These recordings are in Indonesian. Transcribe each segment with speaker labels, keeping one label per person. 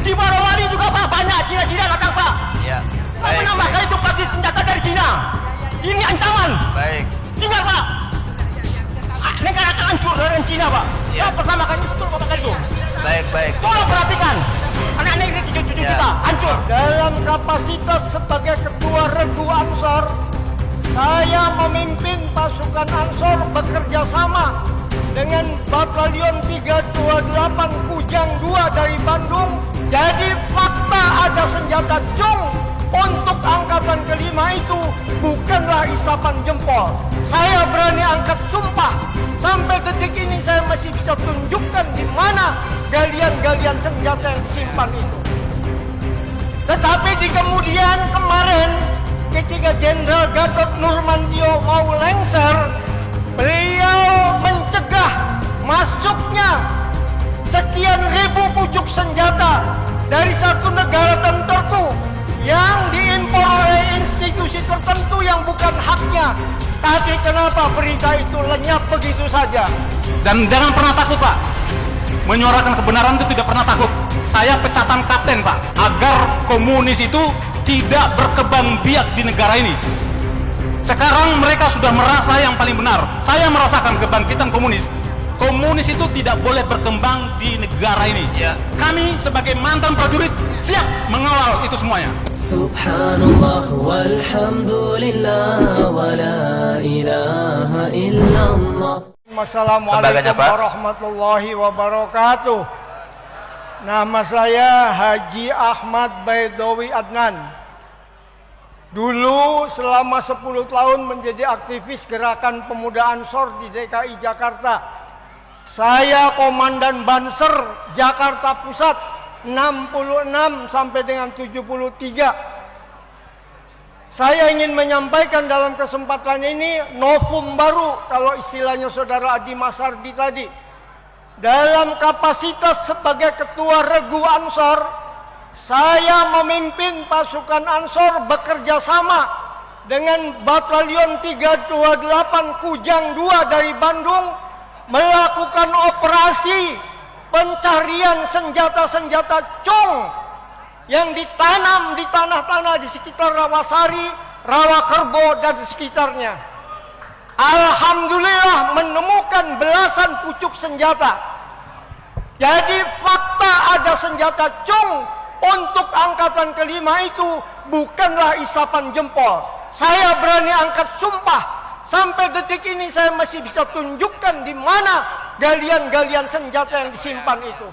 Speaker 1: Di Morowali juga Pak, banyak Cina-Cina datang Pak.
Speaker 2: Ya.
Speaker 1: Saya menambahkan itu pasti senjata dari Cina. Ini ancaman.
Speaker 2: Baik.
Speaker 1: Ingat Pak, negara akan hancur dari Cina Pak.
Speaker 2: Ya.
Speaker 1: Saya pertama kali betul katakan itu.
Speaker 2: Baik.
Speaker 1: Tolong perhatikan, anak negeri cucu
Speaker 2: Ya.
Speaker 1: kita hancur.
Speaker 3: Dalam kapasitas sebagai Ketua Regu Ansor, saya memimpin pasukan Ansor bekerja sama dengan Batalion 328 Kujang 2 dari Bandung. Jadi fakta ada senjata cung untuk angkatan kelima itu bukanlah isapan jempol. Saya berani angkat sumpah. Sampai detik ini saya masih bisa tunjukkan di mana galian-galian senjata yang disimpan itu. Tetapi di kemudian kemarin ketika Jenderal Gatot Nurmantio mau lengser, beliau mencegah masuknya sekian ribu pucuk senjata dari satu negara tertentu yang diimpor oleh institusi tertentu yang bukan haknya. Tapi kenapa berita itu lenyap begitu saja?
Speaker 4: Dan jangan pernah takut Pak, menyuarakan kebenaran itu tidak pernah takut. Saya pecatan kapten Pak, agar komunis itu tidak berkembang biak di negara ini. Sekarang mereka sudah merasa yang paling benar. Saya merasakan kebangkitan komunis. Komunis itu tidak boleh berkembang di negara ini.
Speaker 2: Ya.
Speaker 4: Kami sebagai mantan prajurit siap mengawal itu semuanya.
Speaker 5: Subhanallah walhamdulillah wa la ilaha illallah.
Speaker 3: Assalamualaikum warahmatullahi wabarakatuh. Nama saya Haji Ahmad Baidowi Adnan. Dulu selama 10 tahun menjadi aktivis Gerakan Pemuda Ansor di DKI Jakarta. Saya Komandan Banser Jakarta Pusat 66 sampai dengan 73. Saya ingin menyampaikan dalam kesempatan ini novum baru kalau istilahnya Saudara Adi Masardi tadi. Dalam kapasitas sebagai Ketua Regu Ansor, saya memimpin pasukan Ansor bekerja sama dengan Batalion 328 Kujang 2 dari Bandung melakukan operasi pencarian senjata-senjata cung yang ditanam di tanah-tanah di sekitar Rawasari, Rawakerbo dan sekitarnya. Alhamdulillah menemukan belasan pucuk senjata. Jadi fakta ada senjata cung untuk angkatan kelima itu bukanlah isapan jempol. Saya berani angkat sumpah. Sampai detik ini saya masih bisa tunjukkan di mana galian-galian senjata yang disimpan itu.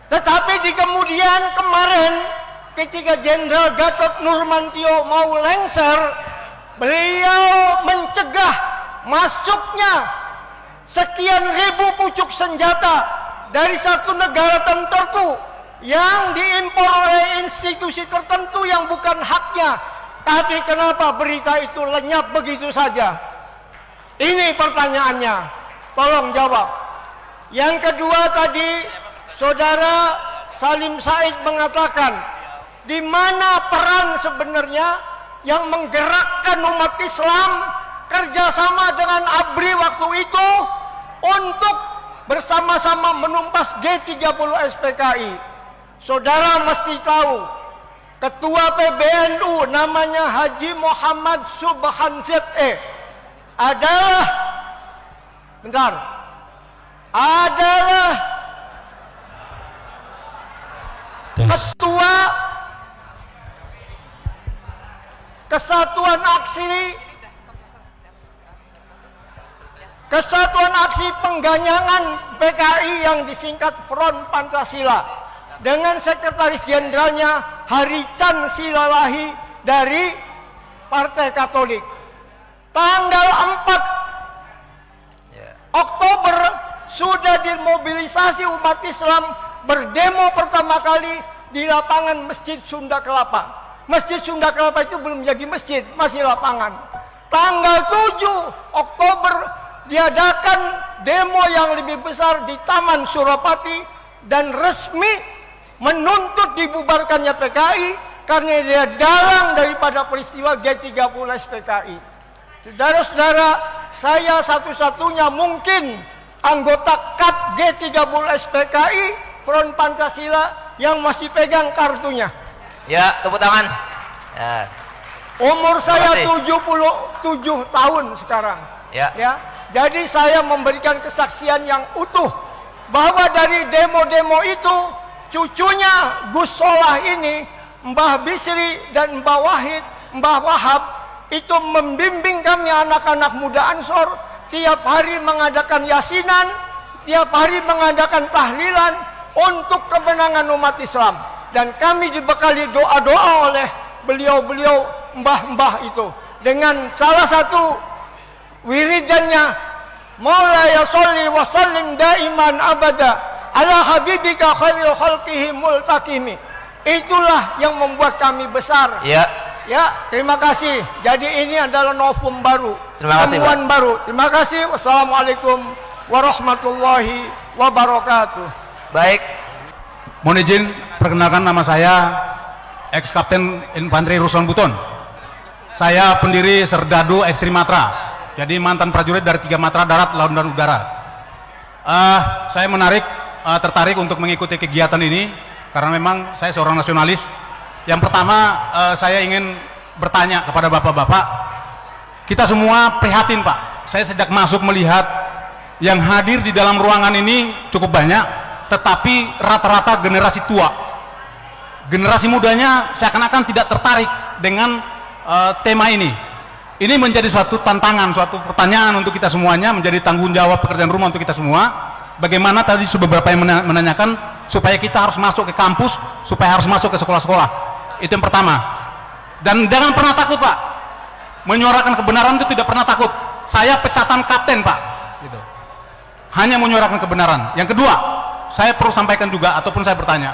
Speaker 3: Tetapi di kemudian kemarin ketika Jenderal Gatot Nurmantio mau lengser, beliau mencegah masuknya sekian ribu pucuk senjata dari satu negara tertentu yang diimpor oleh institusi tertentu yang bukan haknya. Tapi kenapa berita itu lenyap begitu saja? Ini pertanyaannya. Tolong jawab. Yang kedua tadi, Saudara Salim Said mengatakan, di mana peran sebenarnya yang menggerakkan umat Islam kerjasama dengan ABRI waktu itu untuk bersama-sama menumpas G30 SPKI. Saudara mesti tahu, Ketua PBNU namanya Haji Muhammad Subhan ZE adalah Ketua Kesatuan Aksi Pengganyangan PKI yang disingkat Front Pancasila dengan Sekretaris Jenderalnya Harican Silalahi dari Partai Katolik. Tanggal 4 Oktober sudah dimobilisasi umat Islam berdemo pertama kali di lapangan Masjid Sunda Kelapa. Masjid Sunda Kelapa itu belum jadi masjid, masih lapangan. Tanggal 7 Oktober diadakan demo yang lebih besar di Taman Suropati dan resmi menuntut dibubarkannya PKI karena dia dalang daripada peristiwa G30 SPKI. Saudara-saudara, saya satu-satunya mungkin anggota KAP G30 SPKI Front Pancasila yang masih pegang kartunya.
Speaker 1: Ya, tepuk tangan. Ya.
Speaker 3: Umur saya
Speaker 1: Terima
Speaker 3: 77 tahun sekarang.
Speaker 1: Ya.
Speaker 3: Jadi saya memberikan kesaksian yang utuh bahwa dari demo-demo itu cucunya Gus Solah ini, Mbah Bisri dan Mbah Wahid, Mbah Wahab itu membimbing kami anak-anak muda Ansor tiap hari mengadakan yasinan, tiap hari mengadakan tahlilan untuk kemenangan umat Islam. Dan kami dibekali doa-doa oleh beliau-beliau mbah-mbah itu dengan salah satu wiridannya, Maulaya sholli wa sallim daiman abada ala habibika khairil khalqihi multakimi. Itulah yang membuat kami besar.
Speaker 1: Ya.
Speaker 3: Ya, terima kasih. Jadi ini adalah novum baru,
Speaker 1: Terima kasih,
Speaker 3: temuan baru. Terima kasih. Wassalamualaikum warahmatullahi wabarakatuh.
Speaker 1: Baik.
Speaker 4: Mohon izin perkenalkan, nama saya ex Kapten Infanteri Ruslan Buton. Saya pendiri Serdadu Ekstrim Matra. Jadi mantan prajurit dari 3 matra darat, laut dan udara. Saya tertarik untuk mengikuti kegiatan ini karena memang saya seorang nasionalis. Yang pertama, saya ingin bertanya kepada bapak-bapak. Kita semua prihatin, Pak. Saya sejak masuk melihat yang hadir di dalam ruangan ini cukup banyak, tetapi rata-rata generasi tua. Generasi mudanya seakan-akan tidak tertarik dengan tema ini. Ini menjadi suatu tantangan, suatu pertanyaan untuk kita semuanya, menjadi tanggung jawab pekerjaan rumah untuk kita semua. Bagaimana tadi beberapa yang menanyakan supaya kita harus masuk ke kampus, supaya harus masuk ke sekolah-sekolah. Itu yang pertama. Dan jangan pernah takut, Pak. Menyuarakan kebenaran itu tidak pernah takut. Saya pecatan kapten, Pak. Gitu. Hanya menyuarakan kebenaran. Yang kedua, saya perlu sampaikan juga, ataupun saya bertanya,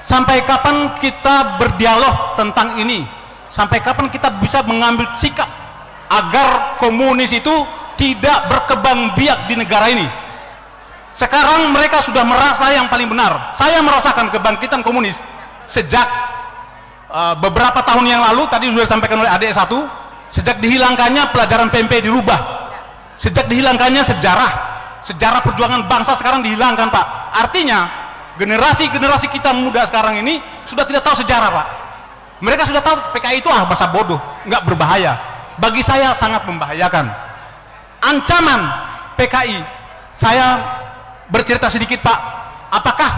Speaker 4: sampai kapan kita berdialog tentang ini? Sampai kapan kita bisa mengambil sikap agar komunis itu tidak berkembang biak di negara ini? Sekarang mereka sudah merasa yang paling benar. Saya merasakan kebangkitan komunis sejak beberapa tahun yang lalu. Tadi sudah disampaikan oleh adik satu, sejak dihilangkannya pelajaran PMP dirubah, sejak dihilangkannya sejarah perjuangan bangsa sekarang dihilangkan, Pak. Artinya generasi kita muda sekarang ini sudah tidak tahu sejarah, Pak. Mereka sudah tahu PKI itu bahasa bodoh, nggak berbahaya. Bagi saya sangat membahayakan. Ancaman PKI, saya bercerita sedikit, Pak. Apakah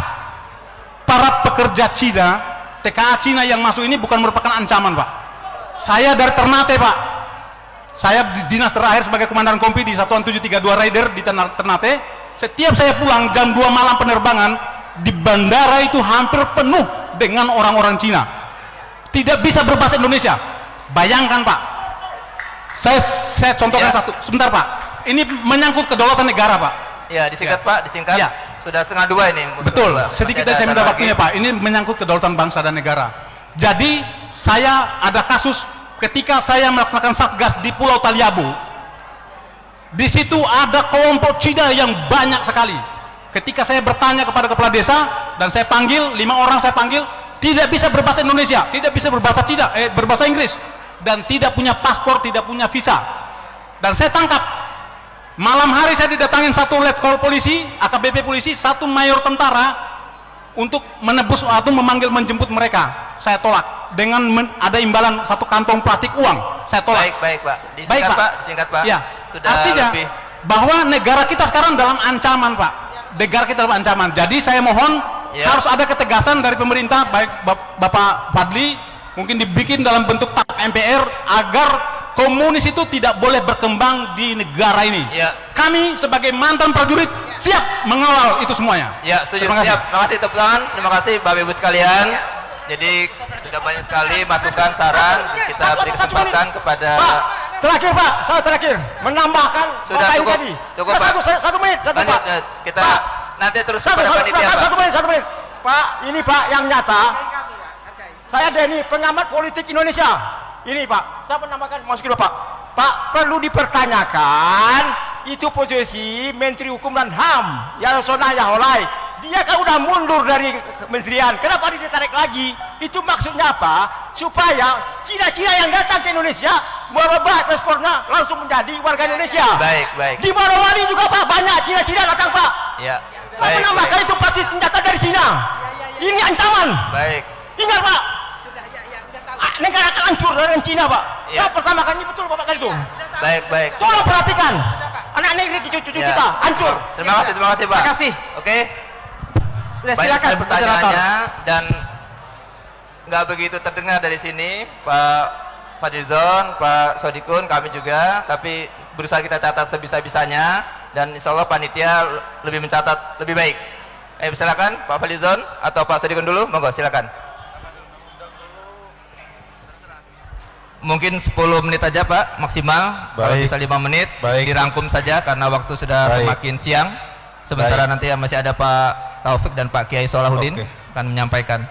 Speaker 4: para pekerja Cina, TKA Cina yang masuk ini bukan merupakan ancaman, Pak? Saya dari Ternate, Pak. Saya di dinas terakhir sebagai komandan kompi di Satuan 732 Raider di Ternate. Setiap saya pulang jam 2 malam penerbangan, di bandara itu hampir penuh dengan orang-orang Cina. Tidak bisa berbahasa Indonesia. Bayangkan, Pak. Saya contohkan satu. Sebentar, Pak. Ini menyangkut kedaulatan negara, Pak.
Speaker 1: Ya, disingkat, Pak, disingkat.
Speaker 4: Ya.
Speaker 1: Sudah 1:30 ini.
Speaker 4: Betul. Sedikit saya minta waktunya, Pak. Ini menyangkut kedaulatan bangsa dan negara. Jadi, saya ada kasus ketika saya melaksanakan satgas di Pulau Taliabu. Di situ ada kelompok Cina yang banyak sekali. Ketika saya bertanya kepada kepala desa dan saya panggil 5 orang, saya panggil, tidak bisa berbahasa Indonesia, tidak bisa berbahasa Cina, berbahasa Inggris, dan tidak punya paspor, tidak punya visa. Dan saya tangkap. Malam hari saya didatangin satu letkol polisi, AKBP polisi, satu mayor tentara untuk menebus atau memanggil menjemput mereka. Saya tolak dengan ada imbalan satu kantong plastik uang. Saya tolak.
Speaker 1: Baik, Pak. Disingkat,
Speaker 4: Baik, Pak.
Speaker 1: Disingkat, Pak.
Speaker 4: Ya.
Speaker 1: Sudah
Speaker 4: artinya
Speaker 1: lebih.
Speaker 4: bahwa negara kita sekarang dalam ancaman, Pak. Negara kita dalam ancaman. Jadi saya mohon harus ada ketegasan dari pemerintah, baik Bapak Fadli, mungkin dibikin dalam bentuk TAP MPR agar komunis itu tidak boleh berkembang di negara ini.
Speaker 1: Ya.
Speaker 4: Kami sebagai mantan prajurit siap mengawal itu semuanya.
Speaker 1: Ya, setuju.
Speaker 4: Terima kasih.
Speaker 1: Siap. Terima kasih, tepuk tangan. Terima kasih Bapak Ibu sekalian. Jadi sudah banyak sekali masukan, saran. Kita beri kesempatan kepada
Speaker 3: Pak, terakhir, Pak, saya terakhir menambahkan
Speaker 1: sudah
Speaker 3: apa yang
Speaker 1: cukup,
Speaker 3: tadi.
Speaker 1: cukup, Pak.
Speaker 3: Satu menit,
Speaker 1: Lanjut,
Speaker 3: Pak.
Speaker 1: kita
Speaker 3: Pak,
Speaker 1: nanti terus kepada panitia, Pak.
Speaker 3: satu menit. Pak, ini Pak yang nyata. Saya Denny, pengamat politik Indonesia. Ini Pak, saya menambahkan, masukin Pak. Pak, perlu dipertanyakan itu posisi Menteri Hukum dan HAM, Yasona Yaholai. Dia kan udah mundur dari kementerian, kenapa ditarik lagi? Itu maksudnya apa? Supaya Cina-Cina yang datang ke Indonesia merubah paspornya langsung menjadi warga Indonesia.
Speaker 1: Baik.
Speaker 3: Di Morowali juga, Pak, banyak Cina-Cina datang, Pak.
Speaker 1: Ya.
Speaker 3: Saya menambahkan itu pasti senjata dari Cina. Ini ancaman.
Speaker 1: Baik.
Speaker 3: Ingat Pak. Negara akan hancur dari Cina Pak.
Speaker 1: Ya.
Speaker 3: Saya pertama kali betul Bapak kali itu.
Speaker 1: Baik, baik.
Speaker 3: Tolong perhatikan. Anak negeri cucu
Speaker 1: Ya.
Speaker 3: kita hancur.
Speaker 1: Terima kasih Pak.
Speaker 2: Terima kasih.
Speaker 1: Oke.
Speaker 2: Udah,
Speaker 1: Banyak
Speaker 2: silakan,
Speaker 1: sekali pertanyaannya
Speaker 2: moderator.
Speaker 1: dan nggak begitu terdengar dari sini, Pak Fadlizon, Pak Sodikun, kami juga, tapi berusaha kita catat sebisa-bisanya dan insya Allah panitia lebih mencatat lebih baik. Silakan Pak Fadlizon atau Pak Sodikun dulu, monggo silakan. Mungkin 10 menit aja Pak maksimal, kalau
Speaker 6: Baik.
Speaker 1: bisa 5 menit,
Speaker 6: Baik.
Speaker 1: dirangkum saja karena waktu sudah
Speaker 6: Baik.
Speaker 1: semakin siang. Sementara nanti masih ada Pak Taufik dan Pak Kiai Solahuddin
Speaker 6: Oke.
Speaker 1: akan menyampaikan.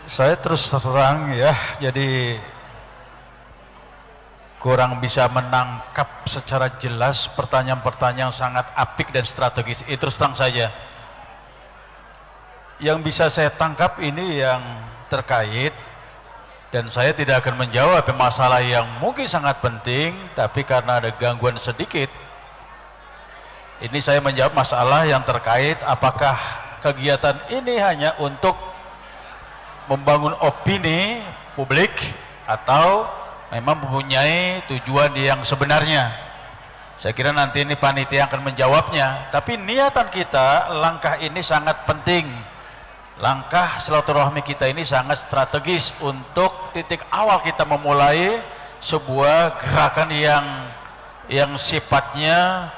Speaker 6: Saya terus terang ya, jadi kurang bisa menangkap secara jelas pertanyaan-pertanyaan sangat apik dan strategis. Itu terus terang saja. Yang bisa saya tangkap ini yang terkait, dan saya tidak akan menjawab masalah yang mungkin sangat penting, tapi karena ada gangguan sedikit, ini saya menjawab masalah yang terkait apakah kegiatan ini hanya untuk membangun opini publik atau memang mempunyai tujuan yang sebenarnya. Saya kira nanti ini panitia akan menjawabnya, tapi niatan kita, langkah ini sangat penting. Langkah silaturahmi kita ini sangat strategis untuk titik awal kita memulai sebuah gerakan yang sifatnya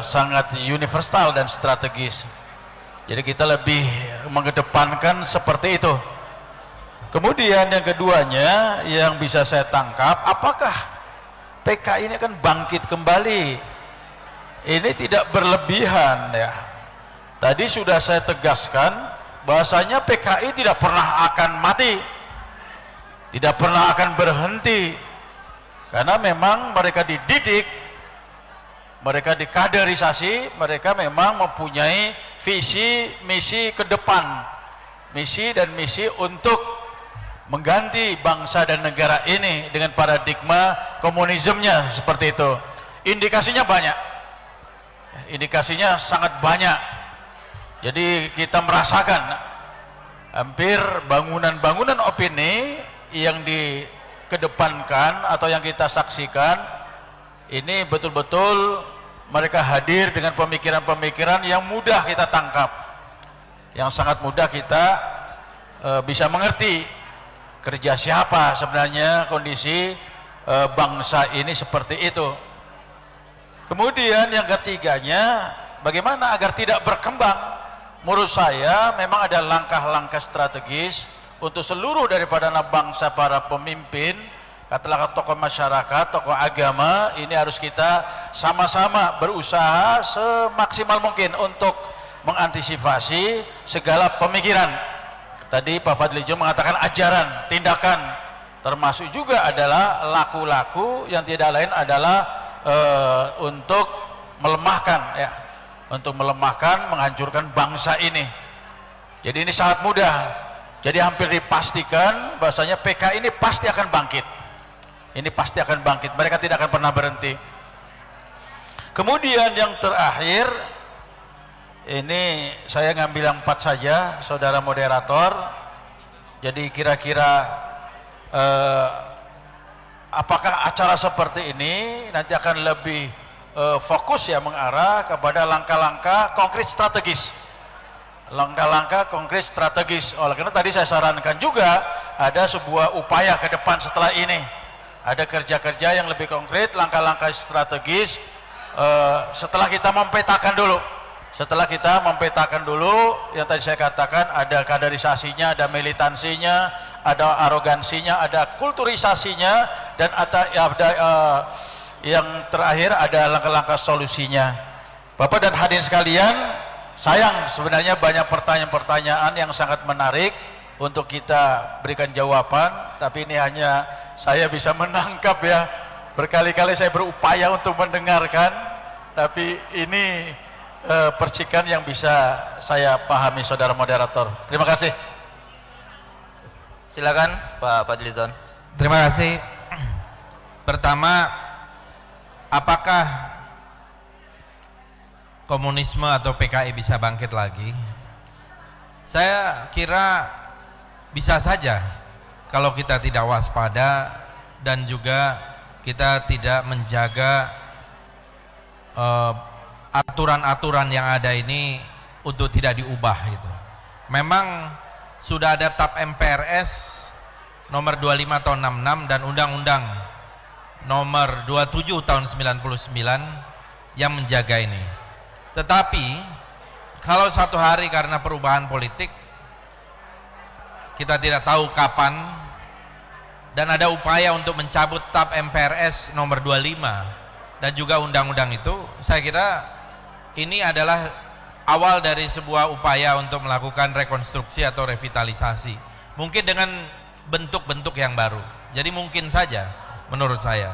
Speaker 6: sangat universal dan strategis. Jadi kita lebih mengedepankan seperti itu. Kemudian yang keduanya yang bisa saya tangkap, apakah PKI ini akan bangkit kembali? Ini tidak berlebihan ya. Tadi sudah saya tegaskan bahasanya PKI tidak pernah akan mati, tidak pernah akan berhenti, karena memang mereka dididik, mereka dikaderisasi, mereka memang mempunyai visi misi ke depan, misi dan misi untuk mengganti bangsa dan negara ini dengan paradigma komunismenya seperti itu. Indikasinya banyak, indikasinya sangat banyak. Jadi kita merasakan hampir bangunan-bangunan opini yang dikedepankan atau yang kita saksikan ini betul-betul mereka hadir dengan pemikiran-pemikiran yang mudah kita tangkap, yang sangat mudah kita bisa mengerti kerja siapa sebenarnya kondisi bangsa ini seperti itu. Kemudian yang ketiganya, bagaimana agar tidak berkembang? Menurut saya memang ada langkah-langkah strategis untuk seluruh daripada anak bangsa, para pemimpin, katakanlah tokoh masyarakat, tokoh agama, ini harus kita sama-sama berusaha semaksimal mungkin untuk mengantisipasi segala pemikiran. Tadi Pak Fadlizon mengatakan ajaran, tindakan, termasuk juga adalah laku-laku yang tidak lain adalah untuk melemahkan ya, untuk melemahkan, menghancurkan bangsa ini. Jadi ini sangat mudah. Jadi hampir dipastikan bahasanya PKI ini pasti akan bangkit. Ini pasti akan bangkit. Mereka tidak akan pernah berhenti. Kemudian yang terakhir, ini saya ngambil yang 4 saja, saudara moderator. Jadi kira-kira apakah acara seperti ini nanti akan lebih fokus ya mengarah kepada langkah-langkah konkret strategis, langkah-langkah konkret strategis. Oleh karena tadi saya sarankan juga ada sebuah upaya ke depan setelah ini, ada kerja-kerja yang lebih konkret, langkah-langkah strategis setelah kita mempetakan dulu. Setelah kita mempetakan dulu yang tadi saya katakan, ada kaderisasinya, ada militansinya, ada arogansinya, ada kulturisasinya, dan ada yang terakhir ada langkah-langkah solusinya. Bapak dan hadirin sekalian, sayang sebenarnya banyak pertanyaan-pertanyaan yang sangat menarik untuk kita berikan jawaban, tapi ini hanya saya bisa menangkap ya. Berkali-kali saya berupaya untuk mendengarkan, tapi ini percikan yang bisa saya pahami, saudara moderator. Terima kasih.
Speaker 1: Silakan Pak Fadlizon.
Speaker 2: Terima kasih. Pertama, apakah komunisme atau PKI bisa bangkit lagi? Saya kira bisa saja kalau kita tidak waspada dan juga kita tidak menjaga aturan-aturan yang ada ini untuk tidak diubah gitu. Memang sudah ada TAP MPRS nomor 25 tahun 66 dan Undang-Undang nomor 27 tahun 99 yang menjaga ini. Tetapi kalau satu hari karena perubahan politik kita tidak tahu kapan dan ada upaya untuk mencabut TAP MPRS nomor 25 dan juga undang-undang itu, saya kira ini adalah awal dari sebuah upaya untuk melakukan rekonstruksi atau revitalisasi, mungkin dengan bentuk-bentuk yang baru. Jadi mungkin saja menurut saya,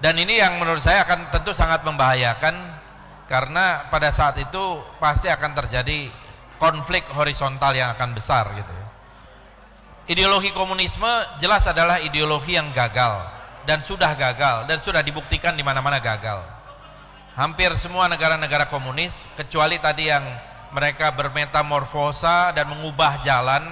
Speaker 2: dan ini yang menurut saya akan tentu sangat membahayakan karena pada saat itu pasti akan terjadi konflik horizontal yang akan besar gitu. Ideologi komunisme jelas adalah ideologi yang gagal dan sudah dibuktikan di mana-mana gagal. Hampir semua negara-negara komunis kecuali tadi yang mereka bermetamorfosa dan mengubah jalan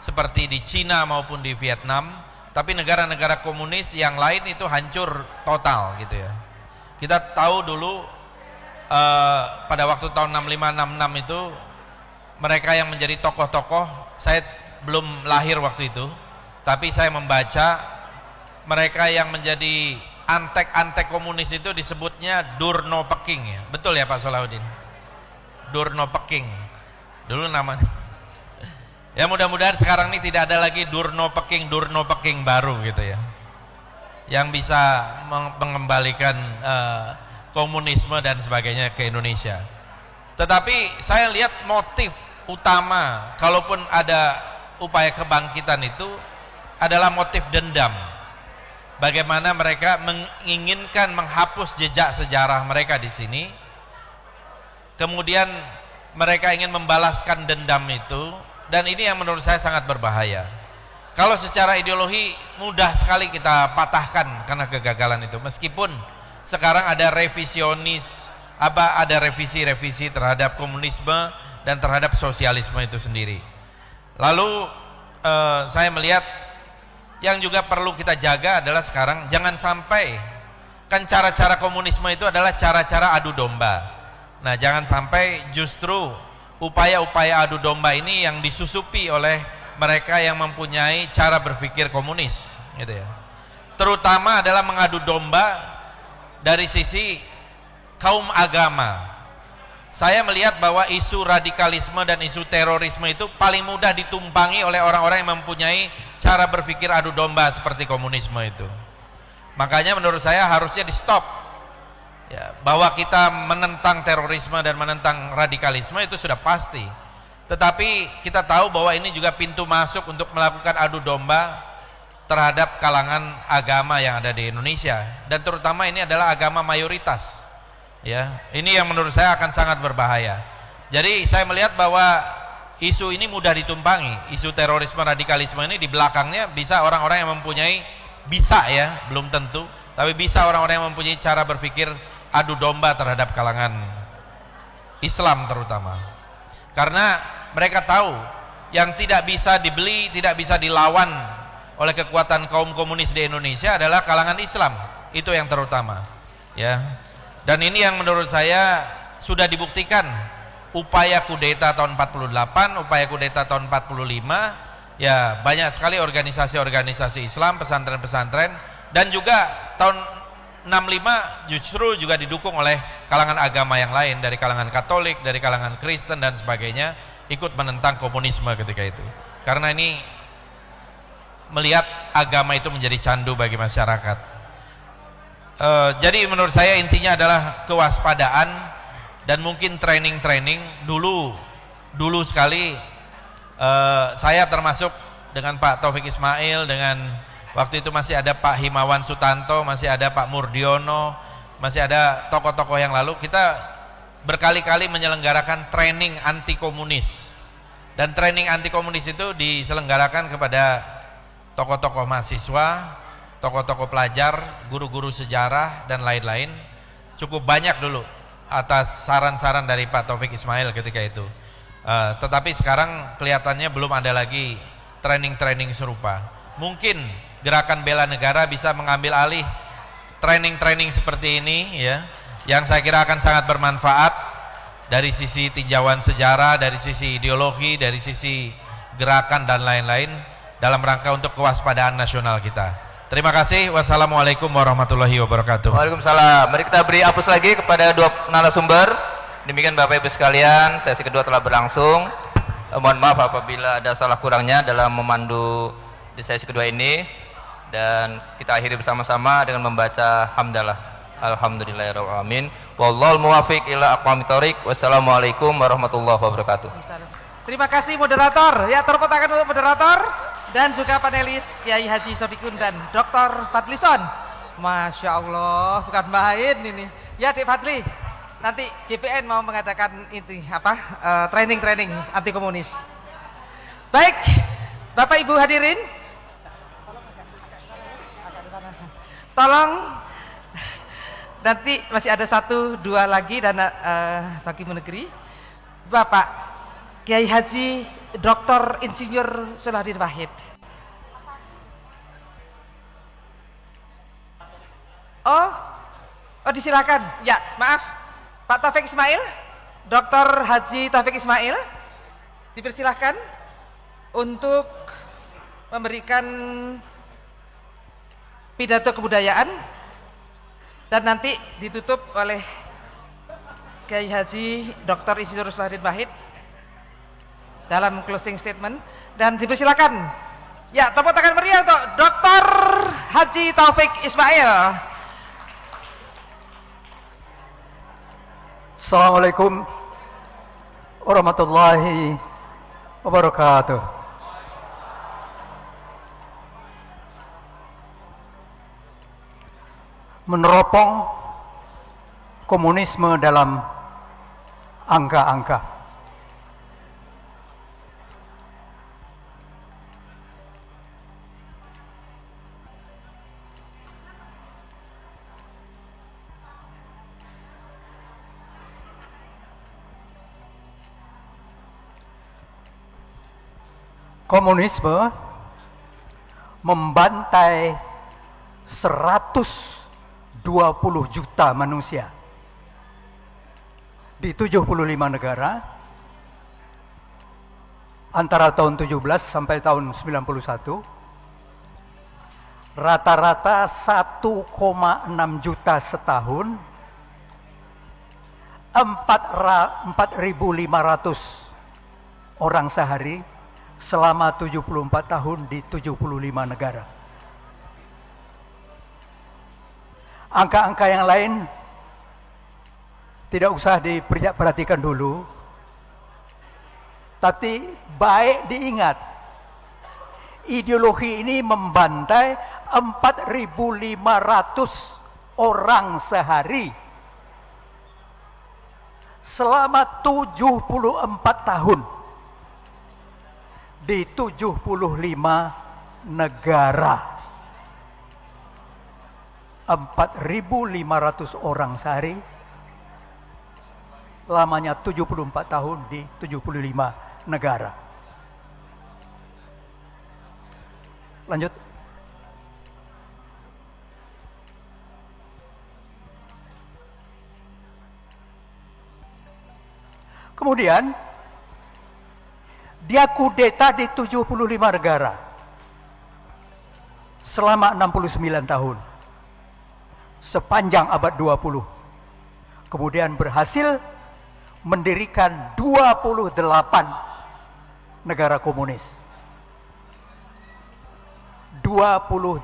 Speaker 2: seperti di Cina maupun di Vietnam, tapi negara-negara komunis yang lain itu hancur total gitu ya. Kita tahu dulu pada waktu tahun 65-66 itu mereka yang menjadi tokoh-tokoh, saya belum lahir waktu itu, tapi saya membaca mereka yang menjadi antek-antek komunis itu disebutnya Durno Peking ya. Betul ya Pak Salahuddin? Durno Peking dulu namanya. Ya mudah-mudahan sekarang ini tidak ada lagi Durno Peking baru gitu ya, yang bisa mengembalikan komunisme dan sebagainya ke Indonesia. Tetapi saya lihat motif utama kalaupun ada upaya kebangkitan itu adalah motif dendam. Bagaimana mereka menginginkan menghapus jejak sejarah mereka di sini, kemudian mereka ingin membalaskan dendam itu, dan ini yang menurut saya sangat berbahaya. Kalau secara ideologi mudah sekali kita patahkan karena kegagalan itu, meskipun sekarang ada revisionis, ada revisi-revisi terhadap komunisme dan terhadap sosialisme itu sendiri. Lalu saya melihat yang juga perlu kita jaga adalah sekarang jangan sampai, kan cara-cara komunisme itu adalah cara-cara adu domba. Nah jangan sampai justru upaya-upaya adu domba ini yang disusupi oleh mereka yang mempunyai cara berpikir komunis gitu ya. Terutama adalah mengadu domba dari sisi kaum agama. Saya melihat bahwa isu radikalisme dan isu terorisme itu paling mudah ditumpangi oleh orang-orang yang mempunyai cara berpikir adu domba seperti komunisme itu. Makanya menurut saya harusnya di stop ya, bahwa kita menentang terorisme dan menentang radikalisme itu sudah pasti, tetapi kita tahu bahwa ini juga pintu masuk untuk melakukan adu domba terhadap kalangan agama yang ada di Indonesia, dan terutama ini adalah agama mayoritas ya. Ini yang menurut saya akan sangat berbahaya. Jadi saya melihat bahwa isu ini mudah ditumpangi, isu terorisme radikalisme ini di belakangnya bisa orang-orang yang mempunyai, bisa ya, belum tentu, tapi bisa orang-orang yang mempunyai cara berpikir adu domba terhadap kalangan Islam terutama. Karena mereka tahu yang tidak bisa dibeli, tidak bisa dilawan oleh kekuatan kaum komunis di Indonesia adalah kalangan Islam, itu yang terutama ya. Dan ini yang menurut saya sudah dibuktikan, upaya kudeta tahun 48, upaya kudeta tahun 45 ya, banyak sekali organisasi-organisasi Islam, pesantren-pesantren, dan juga tahun 65 justru juga didukung oleh kalangan agama yang lain, dari kalangan Katolik, dari kalangan Kristen dan sebagainya, ikut menentang komunisme ketika itu. Karena ini melihat agama itu menjadi candu bagi masyarakat. Jadi menurut saya intinya adalah kewaspadaan dan mungkin training dulu sekali. Saya termasuk dengan Pak Taufik Ismail, dengan waktu itu masih ada Pak Himawan Sutanto, masih ada Pak Murdiono, masih ada tokoh-tokoh yang lalu, kita berkali-kali menyelenggarakan training anti komunis, dan training anti komunis itu diselenggarakan kepada tokoh-tokoh mahasiswa, tokoh-tokoh pelajar, guru-guru sejarah dan lain-lain. Cukup banyak dulu atas saran-saran dari Pak Taufik Ismail ketika itu. Tetapi sekarang kelihatannya belum ada lagi training-training serupa. Mungkin Gerakan Bela Negara bisa mengambil alih training-training seperti ini ya, yang saya kira akan sangat bermanfaat dari sisi tinjauan sejarah, dari sisi ideologi, dari sisi gerakan dan lain-lain dalam rangka untuk kewaspadaan nasional kita. Terima kasih. Wassalamualaikum warahmatullahi wabarakatuh.
Speaker 1: Waalaikumsalam. Mari kita beri apus lagi kepada dua narasumber. Demikian Bapak Ibu sekalian, sesi kedua telah berlangsung. Mohon maaf apabila ada salah kurangnya dalam memandu di sesi kedua ini, dan kita akhiri bersama-sama dengan membaca hamdalah. Alhamdulillahirabbil alamin. Wallahul muwaffiq ila aqwamit thoriq. Wassalamualaikum warahmatullahi wabarakatuh.
Speaker 7: Terima kasih moderator. Ya, tepuk tangan untuk moderator dan juga panelis Kiai Haji Sodikun dan Dr. Fadlison. Masya Allah, bukan main ini. Ya, Dik Fadli, nanti GPN mau mengadakan ini apa? Training anti komunis. Baik, Bapak Ibu hadirin, tolong nanti masih ada 1, 2 lagi dan bagi negeri. Bapak Kiai Haji Dr. Insinyur Salahuddin Wahid. Oh, disilakan. Ya, maaf. Pak Taufik Ismail, Dr. Haji Taufik Ismail, dipersilahkan untuk memberikan pidato kebudayaan dan nanti ditutup oleh Kiai Haji Dr. Insinyur Salahuddin Wahid dalam closing statement, dan dipersilakan. Ya, tepuk tangan meriah untuk Dr. Haji Taufik Ismail.
Speaker 8: Assalamualaikum warahmatullahi wabarakatuh. Meneropong komunisme dalam angka-angka. Komunisme membantai 120 juta manusia di 75 negara antara tahun 17 sampai tahun 91, rata-rata 1,6 juta setahun, 4.500 orang sehari selama 74 tahun di 75 negara. Angka-angka yang lain tidak usah diperhatikan dulu, tapi baik diingat, ideologi ini membantai 4.500 orang sehari selama 74 tahun di 75 negara. 4.500 orang sehari, lamanya 74 tahun di 75 negara. Lanjut. Kemudian dia kudeta di 75 negara selama 69 tahun sepanjang abad 20. Kemudian berhasil mendirikan 28 negara komunis. 28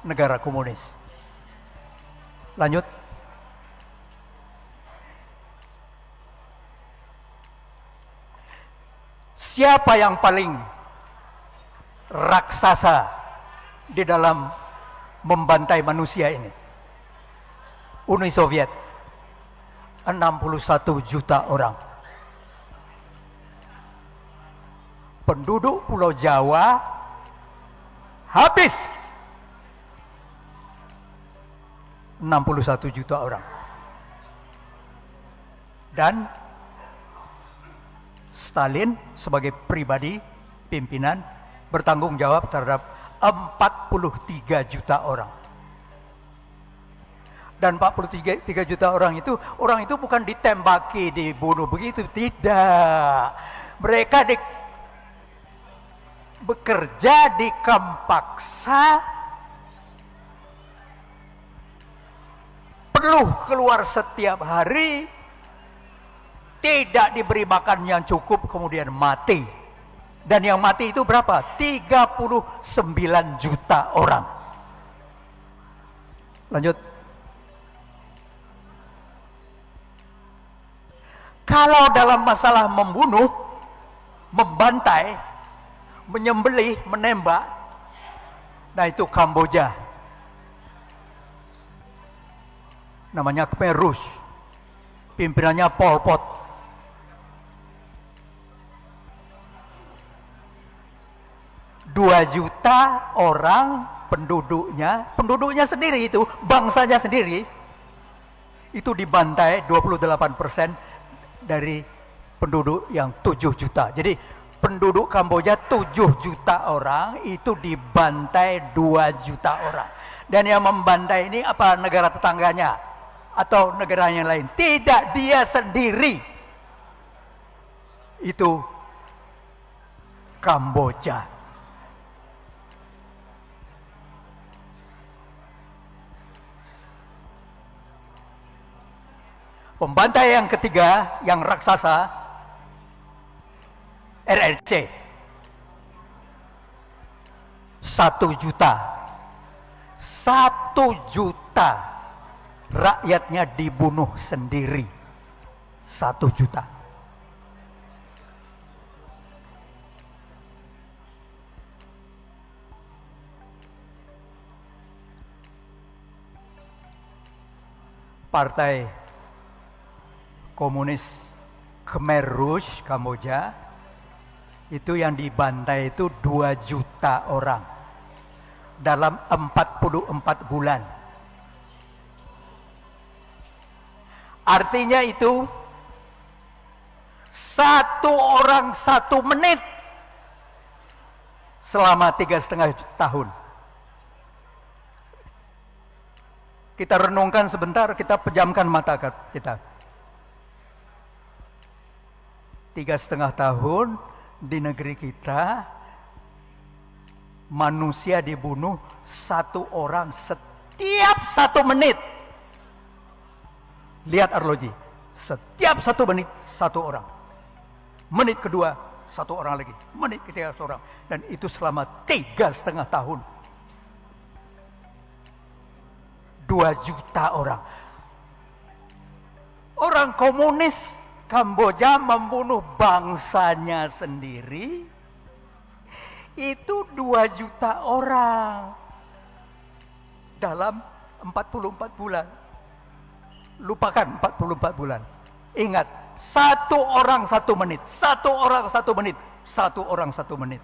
Speaker 8: negara komunis. Lanjut. Siapa yang paling raksasa di dalam membantai manusia ini? Uni Soviet, 61 juta orang. Penduduk Pulau Jawa habis 61 juta orang. Dan Stalin sebagai pribadi pimpinan bertanggung jawab terhadap 43 juta orang. Dan 43 juta orang itu bukan ditembaki, dibunuh begitu, tidak. Mereka bekerja di kamp paksa, perlu keluar setiap hari, tidak diberi makan yang cukup, kemudian mati. Dan yang mati itu berapa? 39 juta orang. Lanjut. Kalau dalam masalah membunuh, membantai, menyembelih, menembak, nah itu Kamboja. Namanya Khmer Rouge. Pimpinannya Pol Pot. Dua juta orang penduduknya sendiri itu, bangsanya sendiri, itu dibantai 28% dari penduduk yang 7 juta. Jadi penduduk Kamboja 7 juta orang itu dibantai 2 juta orang. Dan yang membantai ini apa, negara tetangganya atau negara yang lain? Tidak, dia sendiri. Itu Kamboja. Pembantai yang ketiga, yang raksasa, RRC. 1 juta. 1 juta rakyatnya dibunuh sendiri. 1 juta. Partai Komunis Khmer Rouge Kamboja itu yang dibantai itu 2 juta orang dalam 44 bulan. Artinya itu 1 orang 1 menit selama 3,5 tahun. Kita renungkan sebentar, kita pejamkan mata kita. 3,5 tahun di negeri kita, manusia dibunuh 1 orang setiap 1 menit. Lihat arloji, setiap 1 menit 1 orang. Menit kedua 1 orang lagi, menit ketiga 1 orang. Dan itu selama 3,5 tahun. 2 juta orang. Orang komunis Kamboja membunuh bangsanya sendiri, itu 2 juta orang dalam 44 bulan. Lupakan 44 bulan. Ingat, 1 orang 1 menit, 1 orang 1 menit, 1 orang 1 menit.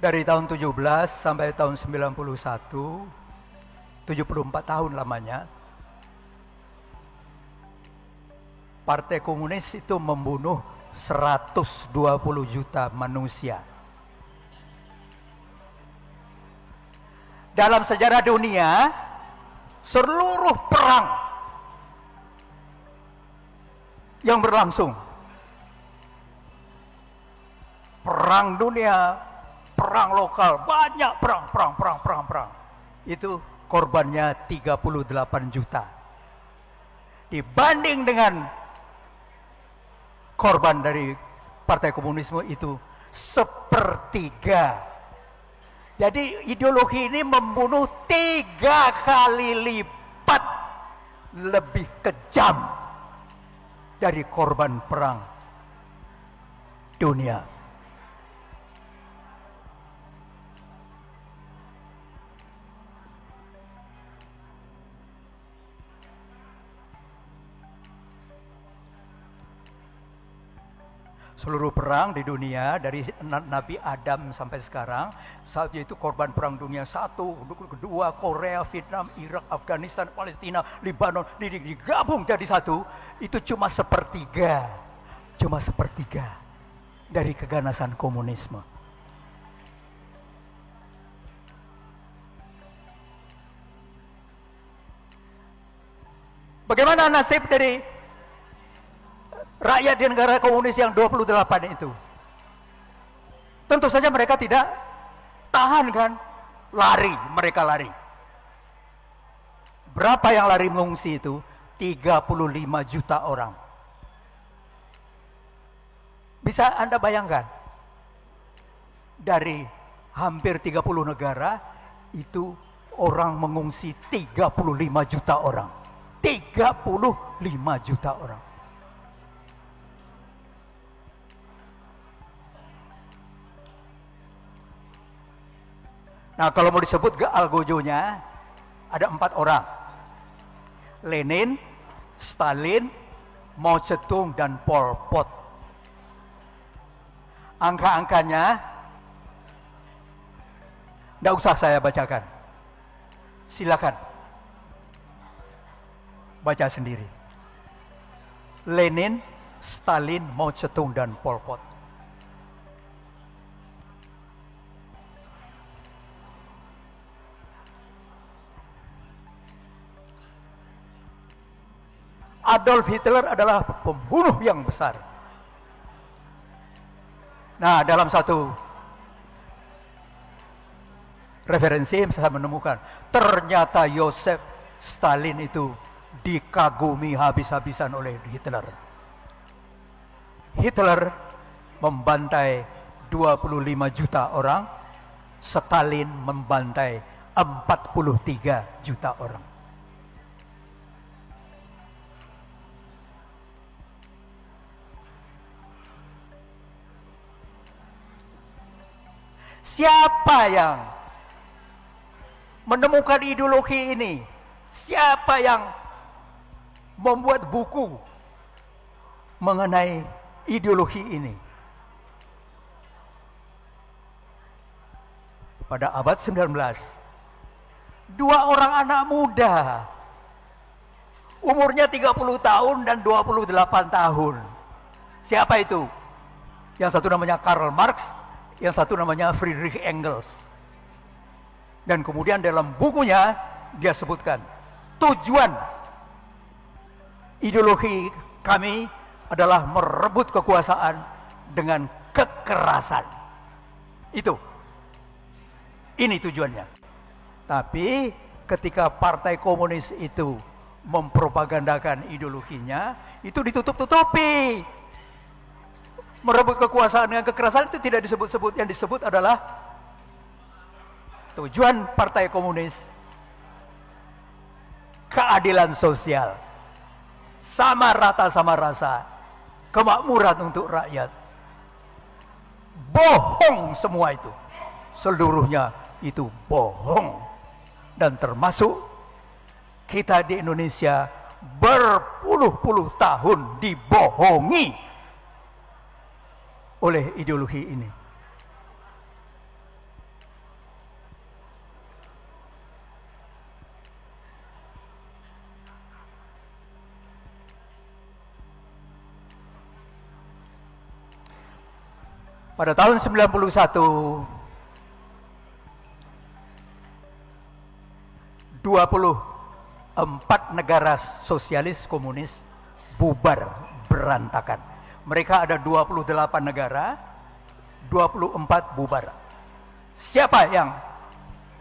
Speaker 8: Dari tahun 17 sampai tahun 91, 74 tahun lamanya, Partai Komunis itu membunuh 120 juta manusia. Dalam sejarah dunia, seluruh perang yang berlangsung, perang dunia, perang lokal, banyak perang. Itu korbannya 38 juta. Dibanding dengan korban dari Partai Komunisme itu 1/3. Jadi ideologi ini membunuh 3 kali lipat lebih kejam dari korban perang dunia. Seluruh perang di dunia dari Nabi Adam sampai sekarang, saat itu korban perang dunia 1, 2, Korea, Vietnam, Irak, Afghanistan, Palestina, Lebanon digabung jadi satu, itu cuma sepertiga dari keganasan komunisme. Bagaimana nasib dari rakyat di negara komunis yang 28 itu? Tentu saja mereka tidak tahan kan? Mereka lari. Berapa yang lari mengungsi itu? 35 juta orang. Bisa Anda bayangkan? Dari hampir 30 negara, itu orang mengungsi 35 juta orang. 35 juta orang. Nah, kalau mau disebut algojonya, ada 4 orang. Lenin, Stalin, Mao Zedong, dan Pol Pot. Angka-angkanya tidak usah saya bacakan. Silakan baca sendiri. Lenin, Stalin, Mao Zedong, dan Pol Pot. Adolf Hitler adalah pembunuh yang besar. Nah, dalam satu referensi saya menemukan, ternyata Joseph Stalin itu dikagumi habis-habisan oleh Hitler. Hitler membantai 25 juta orang, Stalin membantai 43 juta orang. Siapa yang menemukan ideologi ini? Siapa yang membuat buku mengenai ideologi ini? Pada abad 19, 2 orang anak muda, umurnya 30 tahun dan 28 tahun. Siapa itu? Yang satu namanya Karl Marx, yang satu namanya Friedrich Engels. Dan kemudian dalam bukunya dia sebutkan, tujuan ideologi kami adalah merebut kekuasaan dengan kekerasan. Ini tujuannya. Tapi ketika Partai Komunis itu mempropagandakan ideologinya, itu ditutup-tutupi. Merebut kekuasaan dengan kekerasan itu tidak disebut-sebut. Yang disebut adalah tujuan Partai Komunis, keadilan sosial, sama rata sama rasa, kemakmuran untuk rakyat. Bohong semua itu. Seluruhnya itu bohong. Dan termasuk kita di Indonesia berpuluh-puluh tahun dibohongi oleh ideologi ini. Pada tahun 91, 24 negara sosialis komunis bubar berantakan. Mereka ada 28 negara, 24 bubar. Siapa yang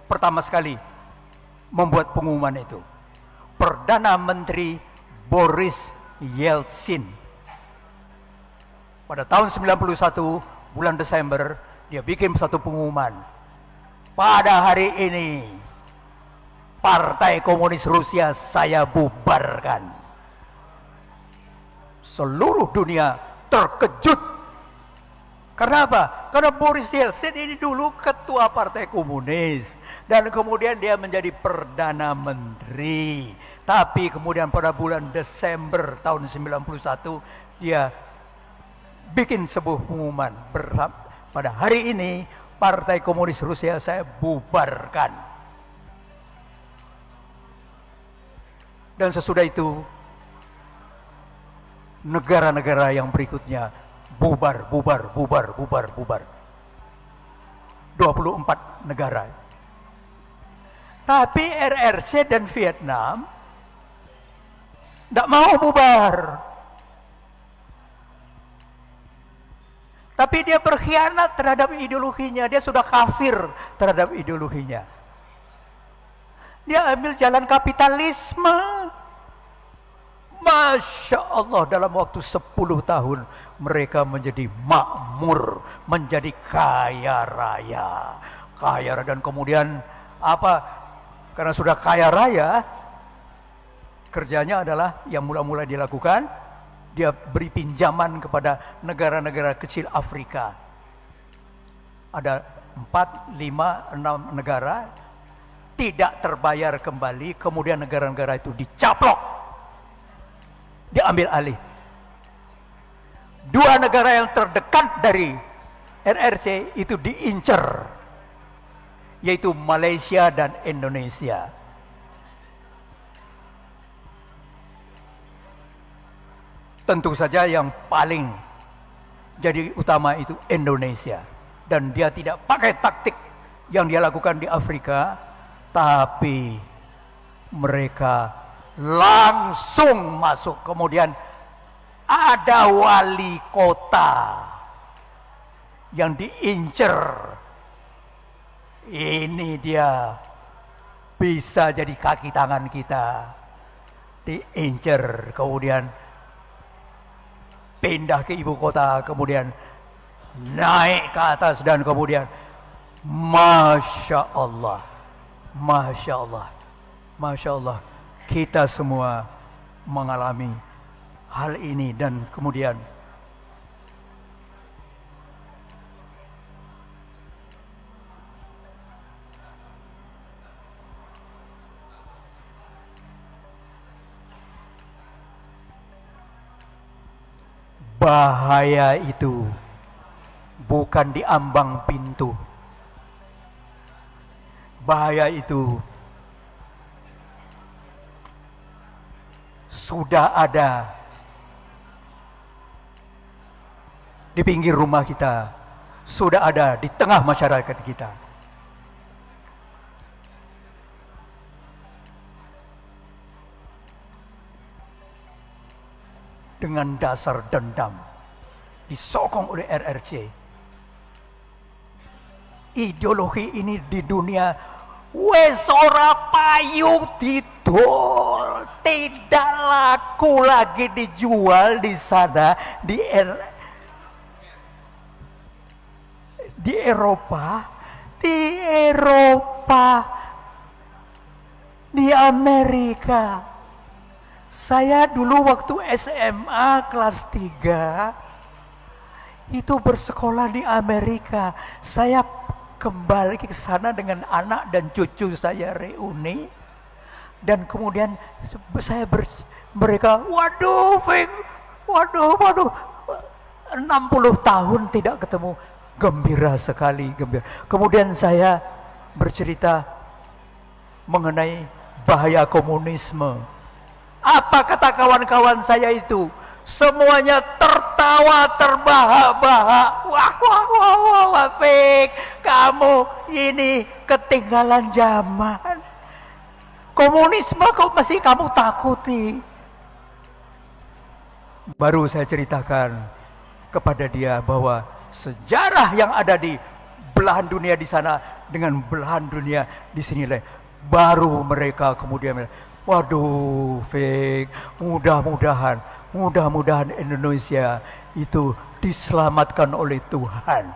Speaker 8: pertama sekali membuat pengumuman itu? Perdana Menteri Boris Yeltsin. Pada tahun 91 bulan Desember dia bikin satu pengumuman. Pada hari ini Partai Komunis Rusia saya bubarkan. Seluruh dunia terkejut. Karena apa? Karena Boris Yeltsin ini dulu ketua Partai Komunis dan kemudian dia menjadi Perdana Menteri. Tapi kemudian pada bulan Desember tahun 91 dia bikin sebuah pengumuman pada hari ini Partai Komunis Rusia saya bubarkan. Dan sesudah itu negara-negara yang berikutnya bubar. 24 negara. Tapi RRC dan Vietnam tidak mau bubar. Tapi dia berkhianat terhadap ideologinya. Dia sudah kafir terhadap ideologinya. Dia ambil jalan kapitalisme. Masya Allah, dalam waktu 10 tahun mereka menjadi makmur, menjadi kaya raya. Dan kemudian apa? Karena sudah kaya raya, kerjanya adalah yang mula-mula dilakukan, dia beri pinjaman kepada negara-negara kecil Afrika. Ada 4, 5, 6 negara tidak terbayar kembali, kemudian negara-negara itu dicaplok, diambil alih. 2 negara yang terdekat dari RRC itu diincar, yaitu Malaysia dan Indonesia. Tentu saja yang paling jadi utama itu Indonesia. Dan dia tidak pakai taktik yang dia lakukan di Afrika, tapi mereka langsung masuk. Kemudian ada wali kota yang diincar. Ini dia bisa jadi kaki tangan kita. Diincar, kemudian pindah ke ibu kota, kemudian naik ke atas, dan kemudian Masya Allah, Masya Allah, Masya Allah, kita semua mengalami hal ini. Dan kemudian bahaya itu bukan di ambang pintu. Bahaya itu sudah ada di pinggir rumah kita, sudah ada di tengah masyarakat kita. Dengan dasar dendam, disokong oleh RRC. Ideologi ini di dunia wes ora payu didol, tidak laku lagi dijual di sana, di Eropa, di Amerika. Saya dulu waktu SMA kelas 3 itu bersekolah di Amerika. Saya kembali ke sana dengan anak dan cucu saya reuni. Dan kemudian mereka, waduh 60 tahun tidak ketemu. Gembira sekali, gembira. Kemudian saya bercerita mengenai bahaya komunisme. Apa kata kawan-kawan saya itu? Semuanya tertawa terbahak-bahak. Wah, Fik, kamu ini ketinggalan zaman. Komunisme kok masih kamu takuti? Baru saya ceritakan kepada dia bahwa sejarah yang ada di belahan dunia di sana dengan belahan dunia di sini lain. Baru mereka kemudian, waduh, Fik, mudah-mudahan Indonesia itu diselamatkan oleh Tuhan.